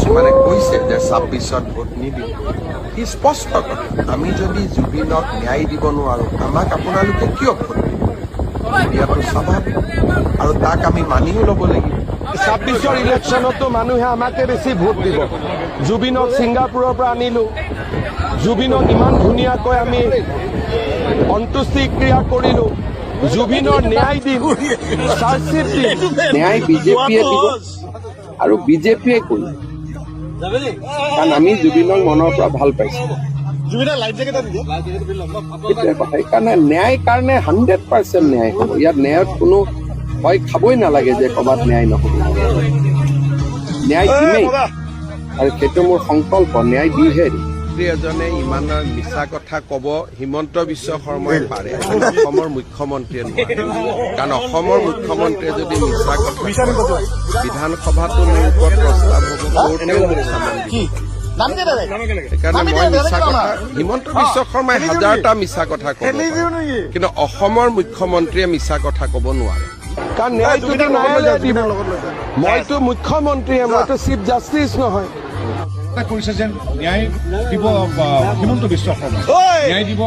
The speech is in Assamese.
কিছুমানে কৈছে যে 26ত ভোট নিদিম সি স্পষ্ট কথা আমি যদি জুবিনক ন্যায় দিব নোৱাৰো আমাক আপোনালোকে কিয় ভোট দিব দিয়াটো স্বাভাৱিক আৰু তাক আমি মানিও ল'ব লাগিব 26ৰ ইলেকশ্যনতো মানুহে আমাকে বেছি ভোট দিব জুবিনক ছিংগাপুৰৰ পৰা আনিলোঁ জুবিনক ইমান ধুনীয়াকৈ আমি অন্ত্যেষ্টিক্ৰিয়া কৰিলোঁ জুবিনৰ ন্যায় দিম চাৰ্জশ্বিট দিম ন্যায় বিজেপিয়ে দিব আৰু বিজেপিয়ে কৰিব কাৰণ আমি জুবিনক মনৰ পৰা ভাল পাইছোঁ সেইটোৱে কথা সেইকাৰণে ন্যায় কাৰণে 100% ন্যায় হ'ব ইয়াত ন্যায়ত কোনো ভয় খাবই নালাগে যে ক'ৰবাত ন্যায় নহ'ব ন্যায় দিমেই আৰু সেইটো মোৰ সংকল্প ন্যায় দিহে দিম এজনে ইমান মিছা কথা ক'ব হিমন্ত বিশ্ব শৰ্মাই পাৰে অসমৰ মুখ্যমন্ত্ৰীয়ে নোৱাৰে কাৰণ অসমৰ মুখ্যমন্ত্ৰীয়ে যদি মিছা কথা বিধানসভাতো মোৰ ওপৰত প্ৰস্তাৱ হ'ব কোৰ্টেও মোক চামন দিব সেইকাৰণে মই মিছা কথা হিমন্ত বিশ্ব শৰ্মাই হাজাৰটা মিছা কথা ক'ব কিন্তু অসমৰ মুখ্যমন্ত্ৰীয়ে মিছা কথা ক'ব নোৱাৰে কাৰণ ন্যায়টোতো ন্যায়ালয়ে দিব মইতো মুখ্যমন্ত্ৰীয়ে মইতো চিফ জাষ্টিচ নহয় কৰিছে যেন ন্যায় দিব হিমন্ত বিশ্ব শৰ্মা ন্যায় দিব